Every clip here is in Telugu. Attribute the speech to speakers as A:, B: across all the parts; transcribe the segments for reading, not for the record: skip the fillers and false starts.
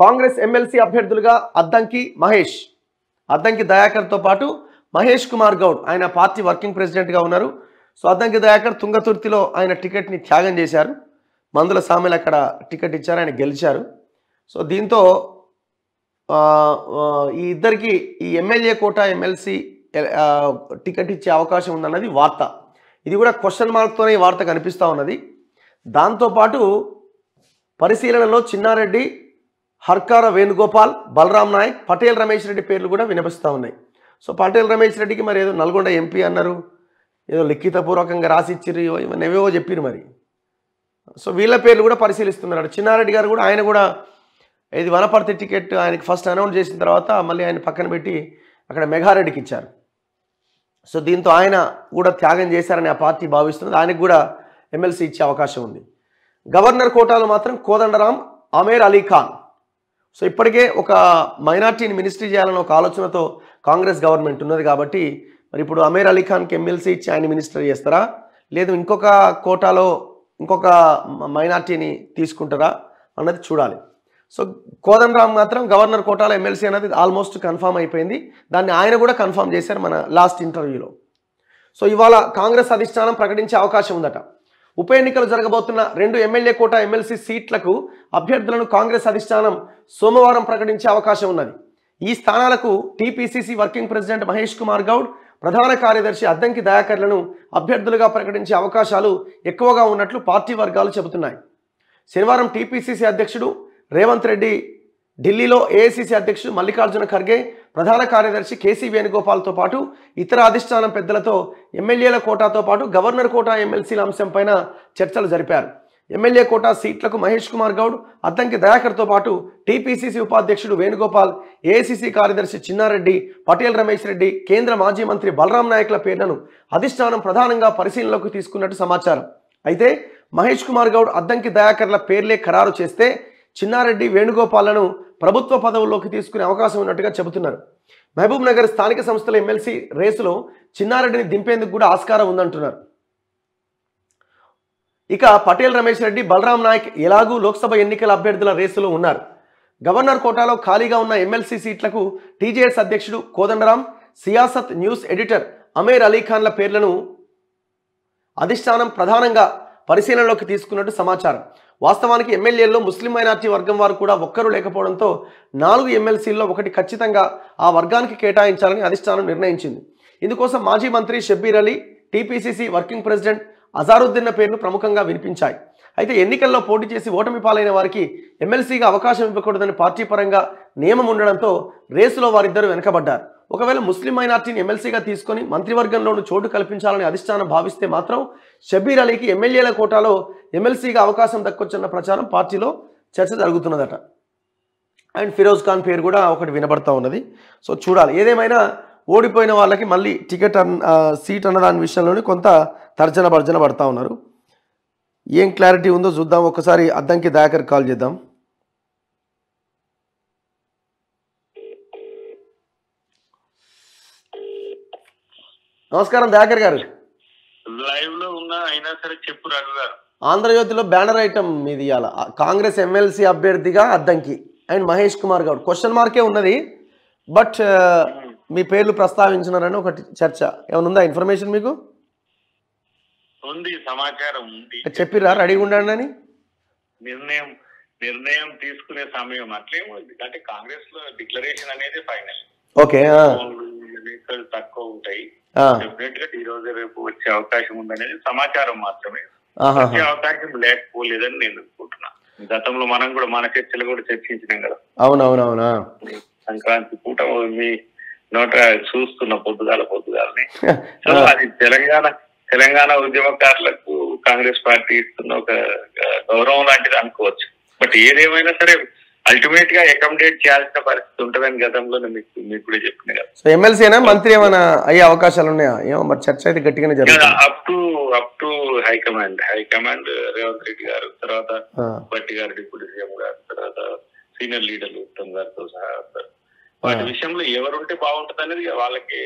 A: కాంగ్రెస్ ఎమ్మెల్సీ అభ్యర్థులుగా అద్దంకి దయాకర్తో పాటు మహేష్ కుమార్ గౌడ్ ఆయన పార్టీ వర్కింగ్ ప్రెసిడెంట్గా ఉన్నారు. సో అద్దంకి దయాకర్ తుంగతుర్తిలో ఆయన టికెట్ని త్యాగం చేశారు. మందుల సామెలు అక్కడ టికెట్ ఇచ్చారు, ఆయన గెలిచారు. సో దీంతో ఈ ఇద్దరికి ఈ ఎమ్మెల్యే కోట ఎమ్మెల్సీ టికెట్ ఇచ్చే అవకాశం ఉందన్నది వార్త. ఇది కూడా క్వశ్చన్ మార్క్తోనే ఈ వార్త కనిపిస్తూ ఉన్నది. దాంతోపాటు పరిశీలనలో చిన్నారెడ్డి, హర్కార వేణుగోపాల్, బలరాం నాయక్, పటేల్ రమేష్ రెడ్డి పేర్లు కూడా వినిపిస్తూ ఉన్నాయి. సో పటేల్ రమేష్ రెడ్డికి మరి ఏదో నల్గొండ ఎంపీ అన్నారు, ఏదో లిఖితపూర్వకంగా రాసిచ్చిర్రు, ఇవన్నీ ఏవేవో చెప్పిరు మరి. సో వీళ్ళ పేర్లు కూడా పరిశీలిస్తున్నారు. చిన్నారెడ్డి గారు కూడా ఆయన కూడా ఇది వనపర్తి టికెట్ ఆయనకి ఫస్ట్ అనౌన్స్ చేసిన తర్వాత మళ్ళీ ఆయన పక్కన పెట్టి అక్కడ మెగారెడ్డికి ఇచ్చారు. సో దీంతో ఆయన కూడా త్యాగం చేశారని ఆ పార్టీ భావిస్తుంది. ఆయనకు కూడా ఎమ్మెల్సీ ఇచ్చే అవకాశం ఉంది. గవర్నర్ కోటాలో మాత్రం కోదండరాం, ఆమేర్ అలీ ఖాన్. సో ఇప్పటికే ఒక మైనార్టీని మినిస్ట్రీ చేయాలని ఒక ఆలోచనతో కాంగ్రెస్ గవర్నమెంట్ ఉన్నది కాబట్టి మరి ఇప్పుడు ఆమేర్ అలీ ఖాన్కి ఎమ్మెల్సీ ఇచ్చి ఆయన మినిస్టర్ చేస్తారా, లేదు ఇంకొక కోటాలో ఇంకొక మైనార్టీని తీసుకుంటారా అన్నది చూడాలి. సో కోదండరాం మాత్రం గవర్నర్ కోటాలో ఎమ్మెల్సీ అనేది ఆల్మోస్ట్ కన్ఫామ్ అయిపోయింది. దాన్ని ఆయన కూడా కన్ఫామ్ చేశారు మన లాస్ట్ ఇంటర్వ్యూలో. సో ఇవాళ కాంగ్రెస్ అధిష్టానం ప్రకటించే అవకాశం ఉందట. ఉప ఎన్నికలు జరగబోతున్న 2 ఎమ్మెల్యే కోటా ఎమ్మెల్సీ సీట్లకు అభ్యర్థులను కాంగ్రెస్ అధిష్టానం సోమవారం ప్రకటించే అవకాశం ఉన్నది. ఈ స్థానాలకు TPCC working president Mahesh Kumar Goud, ప్రధాన కార్యదర్శి అద్దంకి దయాకర్లను అభ్యర్థులుగా ప్రకటించే అవకాశాలు ఎక్కువగా ఉన్నట్లు పార్టీ వర్గాలు చెబుతున్నాయి. శనివారం టీపీసీసీ అధ్యక్షుడు రేవంత్ రెడ్డి ఢిల్లీలో ఏఐసీసీ అధ్యక్షుడు మల్లికార్జున ఖర్గే, ప్రధాన కార్యదర్శి కేసీ వేణుగోపాల్తో పాటు ఇతర అధిష్టానం పెద్దలతో ఎమ్మెల్యేల కోటాతో పాటు గవర్నర్ కోటా ఎమ్మెల్సీల అంశంపైన చర్చలు జరిపారు. ఎమ్మెల్యే కోటా సీట్లకు మహేష్ కుమార్ గౌడ్, అద్దంకి దయాకర్తో పాటు టీపీసీసీ ఉపాధ్యక్షుడు వేణుగోపాల్, ఏఐసీసీ కార్యదర్శి చిన్నారెడ్డి, పటేల్ రమేష్ రెడ్డి, కేంద్ర మాజీ మంత్రి బలరాం నాయక్ల పేర్లను అధిష్టానం ప్రధానంగా పరిశీలనలోకి తీసుకున్నట్టు సమాచారం. అయితే మహేష్ కుమార్ గౌడ్, అద్దంకి దయాకర్ల పేర్లే ఖరారు చేస్తే చిన్నారెడ్డి, వేణుగోపాల్లను ప్రభుత్వ పదవుల్లోకి తీసుకునే అవకాశం ఉన్నట్టుగా చెబుతున్నారు. మహబూబ్ నగర్ స్థానిక సంస్థల ఎమ్మెల్సీ రేసులో చిన్నారెడ్డిని దింపేందుకు కూడా ఆస్కారం ఉందంటున్నారు. ఇక పటేల్ రమేష్ రెడ్డి, బలరాం నాయక్ ఎలాగూ లోక్సభ ఎన్నికల అభ్యర్థుల రేసులో ఉన్నారు. గవర్నర్ కోటాలో ఖాళీగా ఉన్న ఎమ్మెల్సీ సీట్లకు టీజేఎస్ అధ్యక్షుడు కోదండరాం, సియాసత్ న్యూస్ ఎడిటర్ ఆమేర్ అలీ ఖాన్ల పేర్లను అధిష్టానం ప్రధానంగా పరిశీలనలోకి తీసుకున్నట్టు సమాచారం. వాస్తవానికి ఎమ్మెల్యేల్లో ముస్లిం మైనార్టీ వర్గం వారు కూడా ఒక్కరూ లేకపోవడంతో 4 ఎమ్మెల్సీల్లో ఒకటి ఖచ్చితంగా ఆ వర్గానికి కేటాయించాలని అధిష్టానం నిర్ణయించింది. ఇందుకోసం మాజీ మంత్రి Shabbir Ali, TPCC working president Azharuddin పేర్లు ప్రముఖంగా వినిపించాయి. అయితే ఎన్నికల్లో పోటీ చేసి ఓటమి పాలైన వారికి ఎమ్మెల్సీగా అవకాశం ఇవ్వకూడదని పార్టీ పరంగా నియమం ఉండడంతో రేసులో వారిద్దరూ వెనకబడ్డారు. ఒకవేళ ముస్లిం మైనార్టీని ఎమ్మెల్సీగా తీసుకొని మంత్రివర్గంలోనూ చోటు కల్పించాలని అధిష్టానం భావిస్తే మాత్రం షబ్బీర్ అలీకి ఎమ్మెల్యేల కోటాలో ఎమ్మెల్సీగా అవకాశం దక్కొచ్చన్న ప్రచారం పార్టీలో చర్చ జరుగుతున్నదట. అండ్ ఫిరోజ్ ఖాన్ పేరు కూడా ఒకటి వినబడతా ఉన్నది. సో చూడాలి. ఏదేమైనా ఓడిపోయిన వాళ్ళకి మళ్ళీ టికెట్ సీట్ అన్న దాని విషయంలోనే కొంత తర్జన భర్జన పడతా ఉన్నారు. ఏం క్లారిటీ ఉందో చూద్దాం. ఒకసారి అద్దంకి దయాకర్ కాల్ చేద్దాం. నమస్కారం దయాకర్ గారు.
B: లైవ్ లో ఉన్నా అయినా సరే చెప్పు రఘు గారు.
A: ఆంధ్రజ్యోతిలో బ్యానర్ ఐటమ్ మీది ఇవాళ కాంగ్రెస్ ఎమ్మెల్సీ అభ్యర్థిగా అద్దంకి అండ్ మహేష్ కుమార్ గౌడ్. క్వశ్చన్ మార్కే ఉన్నది, బట్ మీ పేర్లు ప్రస్తావించినారని ఒకటి చర్చ. ఏమైనా ఉందా ఇన్ఫర్మేషన్ మీకు?
B: ఉంది, సమాచారం ఉంది.
A: చెప్పిరా రెడీగా ఉండండి అని.
B: నిర్ణయం తీసుకునే సమయం అట్లేముంది అంటే కాంగ్రెస్ లో డిక్లరేషన్ అనేది ఫైనల్.
A: ఓకే,
B: తక్కువ ఉంటాయి. డెఫినెట్ గా ఈ రోజు రేపు వచ్చే అవకాశం ఉందనేది సమాచారం మాత్రమే. వచ్చే అవకాశం లేకపోలేదని నేను అనుకుంటున్నా. గతంలో మనం కూడా మన చర్చలు కూడా చర్చించినాం కదా.
A: అవునవునవునా.
B: సంక్రాంతి పూట మీ నోట చూస్తున్న పొద్దుగాలని. సో అది తెలంగాణ ఉద్యమకారులకు కాంగ్రెస్ పార్టీ ఇస్తున్న ఒక గౌరవం లాంటిది అనుకోవచ్చు. బట్ ఏదేమైనా సరే అల్టిమేట్ గా అకామిడేట్ చేయాల్సిన పరిస్థితి ఉంటుందని గతంలో మీకు కూడా చెప్పిన కదా.
A: సో ఎమ్మెల్సీ అయినా మంత్రి ఏమైనా అయ్యే అవకాశాలు ఉన్నాయా? ఏమో మరి చర్చ అయితే గట్టిగానే జరుగుతుంది.
B: Up to high command Revanth Reddy గారు, తర్వాత భట్టి గారు డిప్యూటీ సీఎం గారు, తర్వాత సీనియర్ లీడర్లు ఉత్తమ్ గారితో సహా వాటి విషయంలో ఎవరుంటే బాగుంటది అనేది వాళ్ళకి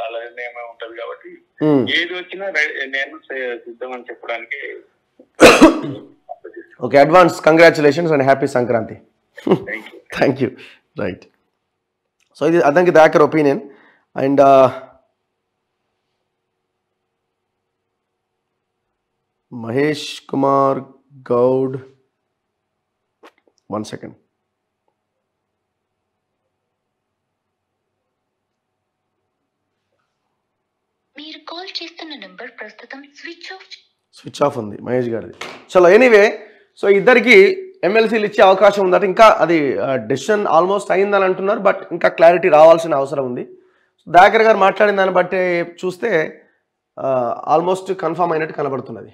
B: వాళ్ళ నిర్ణయమే ఉంటది. కాబట్టి ఏది వచ్చినా నేను సిద్ధమని చెప్పడానికి.
A: Okay, advance congratulations and happy Sankranti.
B: Thank you.
A: Thank you. Right. So ఇది Addanki Dayakar opinion. And Mahesh Kumar Goud, 1 second.
C: మీరు కాల్ చేస్తున్న నంబర్ ప్రస్తుతం
A: స్విచ్ ఆఫ్ ఉంది మహేష్ గారిది. చలో ఎనీవే, సో ఇద్దరికి ఎమ్మెల్సీలు ఇచ్చే అవకాశం ఉందట. ఇంకా అది డెసిషన్ ఆల్మోస్ట్ అయిందని అంటున్నారు, బట్ ఇంకా క్లారిటీ రావాల్సిన అవసరం ఉంది. దయాకర్ గారు మాట్లాడిన దాన్ని బట్టి చూస్తే ఆల్మోస్ట్ కన్ఫర్మ్ అయినట్టు కనబడుతున్నది.